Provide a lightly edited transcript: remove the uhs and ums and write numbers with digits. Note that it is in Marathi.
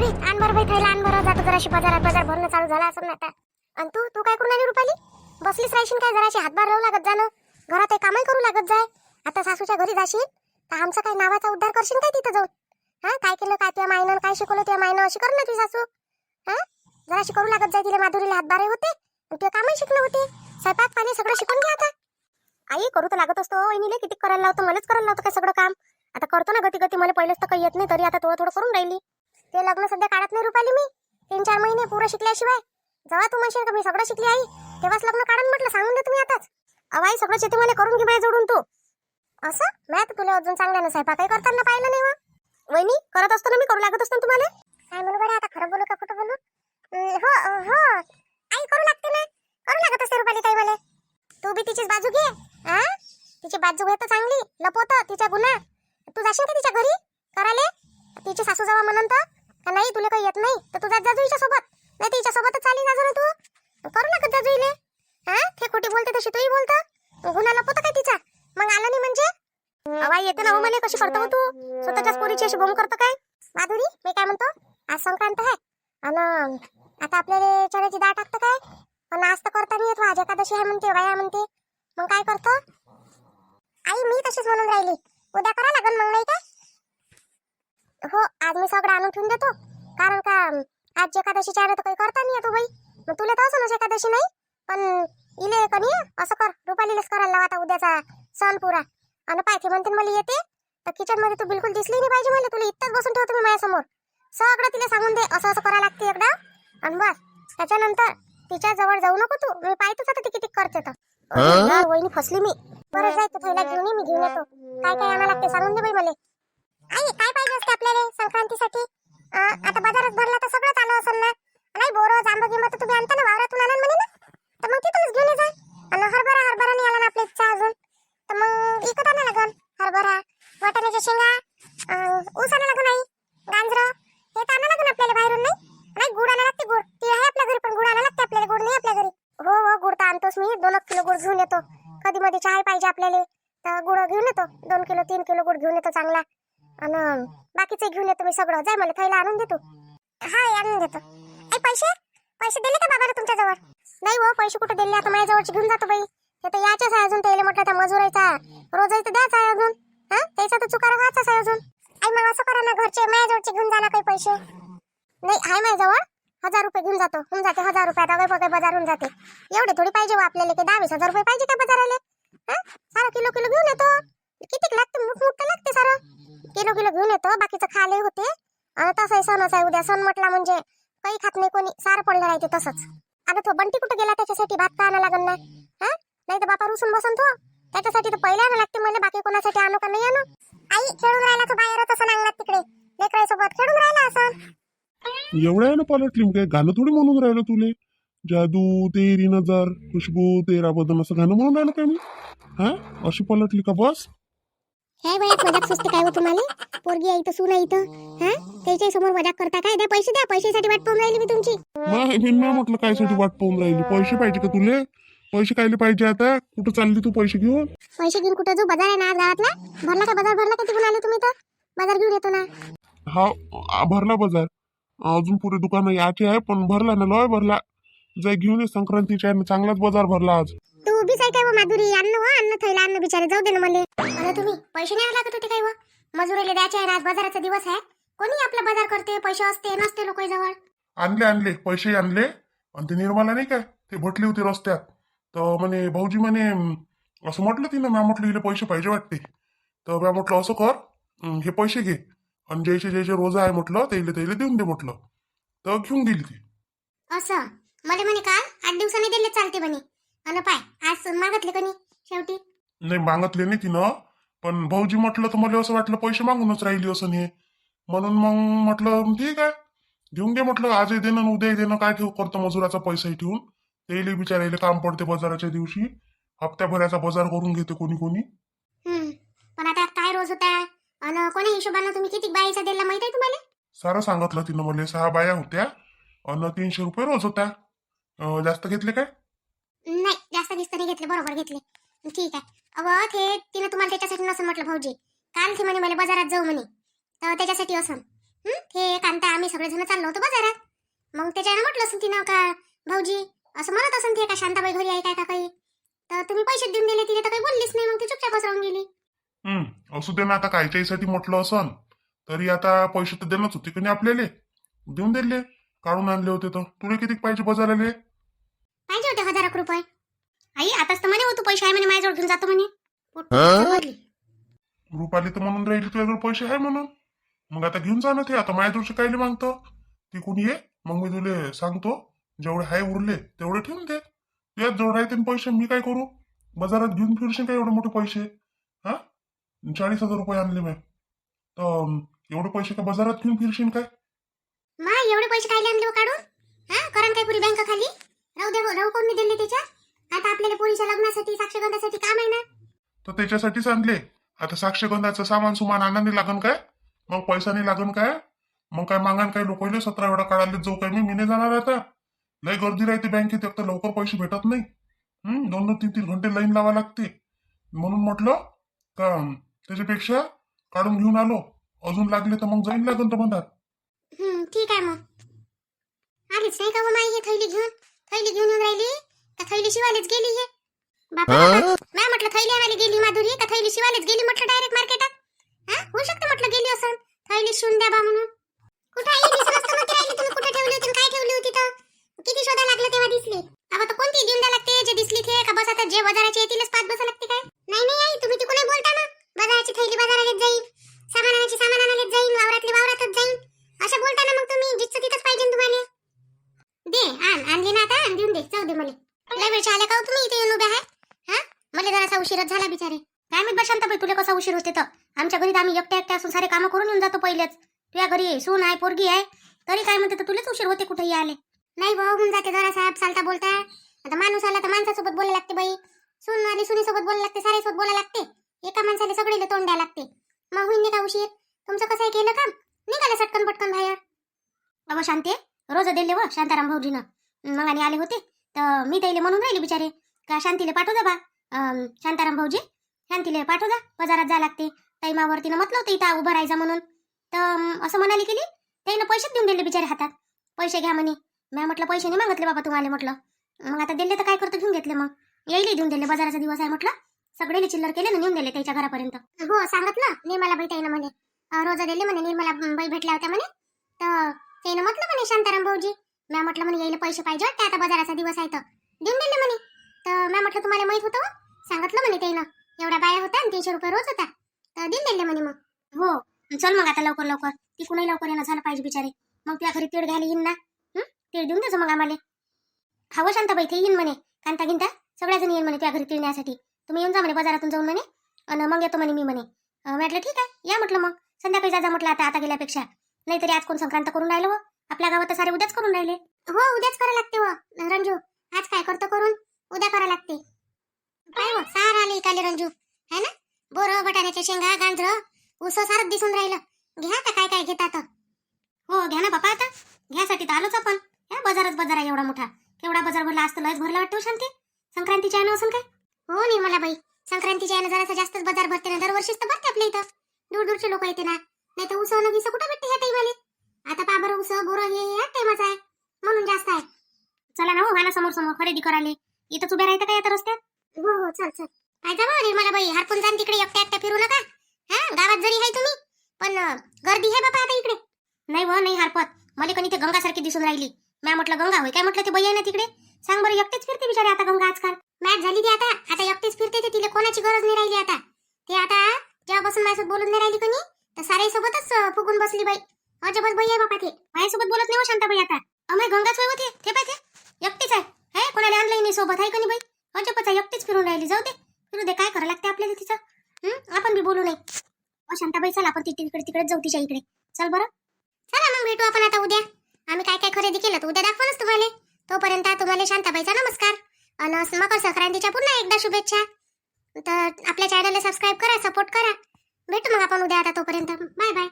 सुमित आण बरं बाई थैला आण बरं. जातो जराशी बाजारात. बाजार भरणं चालू झाला असं ना आता. आणि तू काय करून आली रुपाली? बसलीच राहशील काय? जराशी हातभार लावू लागत जाणं. घरात एक कामही करू लागत जाय. आता सासूच्या घरी जाशील तर आमचा काय नावाचा उद्धार करशील काय तिथं जाऊन? हा काय केलं काय तुझ्या मायनं, काय शिकवलं तुझ्या मायनं, अशी कर ना तुझी सासू. हा जराशी करू लागत जाय. तिला माधुरीला हातभार होते आणि तुझे कामही शिकलं होते. स्वयंपाक पाणी सगळं शिकून घ्या आता. आई करू तर लागत असतो वहिनीले. किती करायला लावतो? मलाच करायला लावतो काय सगळं काम? आता करतो ना गती गती. मला पहिलेच तर काही येत नाही, तरी आता थोडं थोडं करून राहिली. ते लग्न सध्या काढत नाही रुपाली मी. 3-4 महिने पुरं शिकल्याशिवाय. जेव्हा तू म्हणशील का मी सगळं शिकली आई तेव्हाच लग्न काढून म्हटलं. सांगून दे तुम्ही आताच. अवाई सगळं शेती मला करून घे बाय जोडून तू. असं मी आता तुला अजून चांगल्यानं स्वयंपाकही करताना पाहिलं नाही. वहिनी करत असतो ना मी, करू लागत असतो ना तुम्हाला. काय म्हणू बरं आता? खरं बोलू का खोटं बोलू? हो हो आई करू लागते ना. करू लागत असते रुपाली ताई मला. तू बी तिचीच बाजू घे. हा तिची बाजू घे तर चांगली. लपवत तिचा गुन्हा. तू जाशील का तिच्या घरी कराले? तिची सासू जावा म्हणून तर का नाही तुला काही येत नाही तर तू जात जाजू हिच्या सोबत. नाही तिच्या सोबतच चाली जाजू ना तू. करू लागत जाजू हिले. हा ते खोटी बोलते तशी तूही बोलतं. गुन्हा लपवत काय तिचा? मग आला नाही म्हणजे अवाई येते ना हो मला. कशी करतो तू स्वतःच्याच पोरीची अशी बोंब करतो काय? माधुरी मी काय म्हणतो, आज संक्रांत आहे आणि आता आपल्याला चण्याची डाळ टाकतं काय? पण आज तर करता नाही येत. आज एकादशी आहे म्हणते, वाया म्हणते. मग काय करतो आई? मी तशीच म्हणून राहिली. उद्या करा लागन मग नाही काय? हो आज मी सगळं आणून ठेवून देतो. कारण का आज एकादशीच्या आहे तर काही करता नाही येतो बाई. मग तुला तर असं एकादशी नाही पण इले कणी असं कर. रुपालीलाच करायला लावा आता उद्याचा सण पुरा. आणि पायथे म्हणते मला येते तर किचन मध्ये तू बिलकुल दिसली नाही पाहिजे मला. तुला इथंच बसून ठेवतो मी माझ्यासमोर. सगळं तिला सांगून दे असं असं करायला लागते एकदा. आणि बस त्याच्यानंतर तिच्या जवळ जाऊ नको तू. मी पाहतोच आता ती किती करते तर. वहिनी फसली मी. बरं जाय तू थैला घेऊन ये, मी घेऊन येतो. काय काय आणायला लागते सांगून दे बाई मला. आई काय पाहिजे असते आपल्याला संक्रांतीसाठी? आता बाजारात भरला तर सगळंच आलं असेल ना. नाही बोरं जांब गिंब तर तुम्ही आणता ना वावरातून आणा म्हणे ना. तर मग तिथूनच घेऊन ये जा. आणि हरभरा नाही आला ना आपल्या इच्छा अजून तर मग इकत आणा लागन. हरभरा, वाटाण्याच्या शेंगा, ऊस आणा लागन आई. गांजरं हे तर आणा लागन आपल्याला बाहेरून. नाही गुड आणा लागते. गुड ती आहे आपल्या घरी पण गुड आणा लागते आपल्याला. गुड नाही आपल्या घरी. हो हो गुड तर आणतोच मी. 2 किलो गुड घेऊन येतो. कधी मध्ये चहा पाहिजे आपल्याला तर गुड घेऊन येतो. 2 किलो 3 किलो गुड घेऊन येतो चांगला. आणि बाकीचे घेऊन येतो मी सगळं. जाय मला थैला आणून देतो. हा आणून देतो. आई पैसे पैसे दिले का बाबाला तुमच्या जवळ? नाही हो पैसे कुठे दिले. आता माझ्या जवळचे घेऊन जातो बाई. ते तर याच्याच आहे अजून. त्याला म्हटलं त्या मजुराचा रोजही तर द्यायचा आहे अजून. हा त्याचा तर चुकारा व्हायचाच आहे अजून. आई मग असं करा ना घरचे माझ्या जवळचे घेऊन जा ना काही पैसे. नाही आहे माझ्या जवळ 1000 रुपये घेऊन जातो. होऊन जाते 1000 रुपयात अगं बघा बाजार होऊन जाते. एवढे थोडी पाहिजे हो आपल्याला. की 10-20 हजार रुपये पाहिजे का बाजाराला? हा सारा किलो किलो घेऊन येतो. किती लागते? मोठं लागते सारं. किलो किलो घेऊन येतो. बाकीचं खाले होते. आणि तसंही सणच आहे उद्या. सण म्हटला म्हणजे काही खात नाही कोणी. सारं पडलं राहते तसंच. आता तो बंटी कुठे गेला? त्याच्यासाठी भात का आणा लागन ना. हा नाही तर बापा रुसून बसन तो. त्याच्यासाठी तर पहिले आणा लागते मला. बाकी कोणासाठी आणू का नाही आणू? आई खेळून राहिला तो बाहेर तसं अंगणात तिकडे लेकरांसोबत खेळून राहिला असं. एवढ्या ना पालटली काय? गाणं थोडी म्हणून राहिलं तुले. जादू तेरी नजर खुशबू तेरा बदन असं गाणं म्हणून राहिलं काय मी? हा अशी पलटली का बस? हे वयात मजाक सुचते काय हो तुम्हाला? पोरगी आहे इथं सून आहे इथं. हा त्याच्या समोर मजाक करता काय? द्या पैसे द्या. पैशासाठी वाट पाहून राहिली मी तुमची. मी म्हटलं कायसाठी वाट पाहून राहिली? पैसे पाहिजे का तुले? पैसे कायले पाहिजे आता? कुठं चालली तू पैसे घेऊन? पैसे घेऊन कुठं? जो बाजार आहे ना आज गावातला भरला का? बाजार भरला का? तिकडून आले तुम्ही तर बाजार घेऊन येतो ना. हा भरला बाजार. अजून पुरे दुकानं याचे आहे पण भरला ना. लय भरला. जाय घेऊन ये संक्रांतीच्या चांगलाच बाजार भरला आज. तू उभीच आहे काय व माधुरी? अन्न हो अन्न थैला अन्न बिचारे जाऊ दे ना मला. अरे तुम्ही पैसे नाही लागत होते काय व? मजुरीला द्यायचे आहे आज. बाजाराचा दिवस आहे. कोणी आपला बाजार करते? पैसे असते नसते लोकांजवळ. आणले पैसे आणले. आणि ते निर्मला नाही काय ते भटली होती रस्त्यात. तर म्हणे भाऊजी म्हणे असं म्हटलं तिनं. म्या म्हटलं हिला पैसे पाहिजे वाटते. तर म्या म्हटलं असं कर हे पैसे घे आणि जैसे रोजा आहे म्हटलं त्याला देऊन दे म्हटलं. तर घेऊन गेली ती. असं मला म्हणे काल 8 दिवसांनी दिले चालते म्हणे. अन पाय आज मागितले कोणी शेवटी? नाही मागितले नाही तिनं. पण भाऊजी म्हटलं तर मला असं वाटलं पैसे मागूनच राहिली असं नाही. म्हणून मग म्हटलं ठीक आहे घेऊन घे म्हटलं. आजही देणं आणि उद्याही देणं. काय ठेव करतं मजुराचा पैसाही ठेवून. तेही बिचारायला काम पडते बाजाराच्या दिवशी. हप्त्याभराचा बाजार करून घेते कोणी कोणी. पण आता काय रोज होता आणि कोणी हिशोबाने तुम्ही किती बाईचा दिला माहित आहे तुम्हाला? सारं सांगितलं तिनं मला. 6 बाया होत्या आणि 300 रुपये रोज होत्या. जास्त घेतले काय? नाही जास्त दिसत नाही घेतले. बरोबर घेतले. ठीक आहे. अगं ते तिने तुम्हाला त्याच्यासाठी नसेल म्हटलं भाऊजी. काल ती म्हणे मला बाजारात जाऊ म्हणे तर त्याच्यासाठी असं. हे कांता आम्ही सगळेजण चाललो होतो बाजारात. मग त्याच्यानं म्हटलं असं तिनं का भाऊजी असं म्हणत असं ते का शांताबाई घरी आहे काय का काही, तर तुम्ही पैसे देऊन दिले तिने तर काही बोललीच नाही. मग ती चुपचाप बसवून गेली. असू दे ना, आता कायच्यासाठी म्हटलं असन तरी आता पैसे तर देणंच होते की नाही आपल्याला. देऊन दिले, काढून आणले होते. तर तुला किती पाहिजे बाजाराले? पाहिजे होते 1000 रुपये. आई आताच तर म्हणे हो तू पैसे आहे म्हणे माझ्याजवळ घेऊन जातो म्हणे. समजली. रुपाली तर म्हणून राहिली तुझ्याजवळ पैसे आहे म्हणून. मग आता घेऊन जा ना ते. आता माझ्याजवळचे कायले मागतो ती कोणी ये. मग मी तुले सांगतो जेवढे आहे उरले तेवढे ठेवून दे. तुझ्याच जवळ राहते ना पैसे, मी काय करू? बाजारात घेऊन फिरशील काय एवढे मोठे पैसे? हा 40,000 रुपये आणले मी. तर एवढे पैसे का बाजारात घेऊन फिरशील काय? माय एवढे पैसे कायले आणले हो काढून? हा कारण काय पुरी बँक खाली राहू दे. राहू कोण दिले त्याच्या? आता आपल्याला पोरीच्या लग्नासाठी साक्षगंधासाठी काम आहे ना. तर त्याच्यासाठीच आणले. आता साक्षगंधाचं सामान सुमान आणाने लागन काय? मग पैसा नाही लागन काय? मग काय मागान काय? लोकांना 17 वेळा काढायला जाऊ काय? मी नाही जाणार आता. लय गर्दी राहते बँकेत, एक तर लवकर पैसे भेटत नाही. 2-3 घंटे लाईन लावा लागते. म्हणून म्हटलं का त्याच्यापेक्षा काढून घेऊन आलो. अजून लागले तर मग जाईन लागन तर म्हणतात. ठीक आहे. मग आलीच नाही का माई हे थैली घेऊन येऊन राहिली का थैली शिवायलाच गेली हे? बापा मी म्हटलं थैली आणायला गेली माधुरी का थैली शिवायलाच गेली म्हटलं डायरेक्ट मार्केटात. हा होऊ शकतं म्हटलं गेली असं थैली शिवून द्या बा म्हणून. कुठे आई दिसलंच तर नव्हती राहिली. तुम्ही कुठे ठेवली होती काय ठेवली होती? तर किती शोधा लागलं तेव्हा दिसली. आता तर कोणती देऊन द्या लागते जे दिसली ते का बस आता जे बाजाराची येतीलच पाच बसा लागते काय? नाही आई तुम्ही तिकडे बोलता ना. बाजाराची थैली बाजारात जाईल, सामान आणायला जाईल, वावरातली वावरातच जाईल असं बोलता ना. मग तुम्ही जिथं तिथंच पाहिजे तुम्हाला. दे आणली ना आता देऊन दे. जाऊ दे मला. लय वेळच्या आल्या का हो तुम्ही इथे येऊन उभ्या आहे? हा मला जरासा उशीरच झाला बिचारे. काय माहित शांताबाई तुला कसा उशीर होते तर. आमच्या घरी आम्ही एकट्या असून सारे कामं करून येऊन जातो पहिलेच. तुझ्या घरी सून आहे पोरगी आहे तरी काय म्हणते तर तुलाच उशीर होते कुठेही आले. नाही भाऊ होऊन जाते जरा साहेब चालता बोलता. आता माणूस आला तर माणसासोबत बोलायला लागते बाई. सून आली सुनीसोबत बोलायला लागते, साऱ्यासोबत बोलायला लागते. एका माणसाला सगळीला तोंड द्यायला लागते. मग होईन नाही का उशीर? तुमचं कसं आहे केलं काम? निघालं सटकन पटकन बाहेर. बाबा शांते रोज दिले व शांताराम भाऊजीनं. मग आणि आले होते तर मी त्याला म्हणून राहिली बिचारे का शांतीला पाठव जा बा. शांताराम भाऊजी शांतीला पाठव जा, बाजारात जा लागते. टाईमावरतीनं म्हटलं होतं इथं उभं राहायचं म्हणून. तर असं म्हणाली केली त्यानं पैसे देऊन दिले बिचारे हातात. पैसे घ्या म्हणे. मी म्हटलं पैसे नाही मागितले बाबा तुम्हाला म्हटलं. मग आता दिले तर काय करतो घेऊन घेतले. मग येईल देऊन दिले. बाजाराचा दिवस आहे म्हटलं सगळे चिल्लर केले ना नेऊन दिले त्याच्या घरापर्यंत. हो सांगितलं निर्मला बाई त्यानं म्हणे रोजा दिले म्हणे निर्मला बाई भेटल्या होत्या म्हणे. तर त्यानं म्हटलं म्हणे शांताराम भाऊजी मी म्हटलं म्हणे यायला पैसे पाहिजे होते आता बाजाराचा दिवस आहे तर देऊन दिले म्हणे. तर मी म्हटलं तुम्हाला माहित होतं सांगितलं म्हणे त्यानं एवढ्या बाया होत्या आणि 300 रुपये रोज होता तर देऊन दिले म्हणे. मग हो चल मग आता लवकर ती कुणाही लवकर येणं झालं पाहिजे बिचारे. मग तुझ्या घरी तीळ घ्यायला येईन ना. तीळ देऊन द्यायचं मग आम्हाला. खावं शांताबाई ते येईन म्हणे कांता गिंता सगळ्याजण येईन म्हणे तुझ्या घरी तीळ न्यायसाठी. तुम्ही येऊन जा म्हणे बाजारातून जाऊन म्हणे आणि मग येतो म्हणे मी म्हणे. म्हटलं ठीक आहे या म्हटलं. मग संध्याकाळी जा म्हटलं आता गेल्यापेक्षा. नाहीतरी आज कोण संक्रांत करून राहिलं व आपल्या गावात सारे उद्याच करून राहिले. हो उद्याच करा लागते व रंजू. आज काय करतो करून उद्या करा लागते. काय हो सार आले इकाले रंजू है ना. बोर बटाण्याच्या शेंगा गांजर ऊस सारच दिसून राहिलं. घ्या आता काय घेतात. हो घ्या ना बापा आता घ्यासाठी तर आलोच आपण. ह्या बाजार आहे एवढा मोठा. केवढा बाजार भरला असतं लयच भरला वाटतो शांती. संक्रांतीच्या आहे असून काय. हो नाही मला बाई संक्रांतीच्या आहे जरासा जास्तच बाजार भरते ना. दरवर्षीच तर भरते आपल्या इथं. दूरचे लोक येते ना. नाही तर उसं गिसं कुठं भेटते ह्या टाईमाले. आता पाबर उसं बोर हे ह्या टाईमाच आहे म्हणून जास्त आहे. चला ना हो घाला समोर खरेदी करायला. इथंच उभ्या राहता काय आता रस्त्यात. हो चल काय जावं निर्मला बाई हरपून जाण तिकडे एकट्या फिरू नका. हा गावात जरी आहे तुम्ही पण गर्दी आहे बाबा आता इकडे. नाही व नाही हरपत. मला कोणी ते गंगासारखी दिसून राहिली. मी म्हटलं गंगा होय काय म्हटलं ते बाई आहे ना तिकडे. सांग बरं एकटेच फिरते बिचारे आता गंगा आजकाल. मॅच झाली ती आता एकटेच फिरते ते. तिला कोणाची गरज नाही राहिली आता. ते आता जेव्हापासून माझ्यासोबत बोलून नाही राहिली कोणी तर सारे सोबतच फुगून बसली बाई. अजबच बाई आहे बाबा ते. माझ्यासोबत बोलत नाही हो शांताबाई आता. अमाय गंगाच होय होते ते पाय ते एकटीच आहे. कोणाला आणलंय नाही सोबत आहे कोणी बाई. अजबच आहे एकटीच फिरून राहिली. जाऊ दे फिरू दे काय करायला लागते आपल्याला तिचं. आपण बी बोलू नाही. शांताबाई चल आपण तिकडे जाऊ तिच्या इकडे. चल बरं चला मग भेटू आपण आता उद्या. आम्ही काय खरेदी केलं तर उद्या दाखवूनच तुम्हाला. तोपर्यंत तुम्हाला शांताबाईचा नमस्कार आणि मकर संक्रांतीच्या पुन्हा एकदा शुभेच्छा. तर आपल्या चॅनलला सबस्क्राईब करा, सपोर्ट करा. भेटू मग आपण उद्या आता. तोपर्यंत बाय बाय.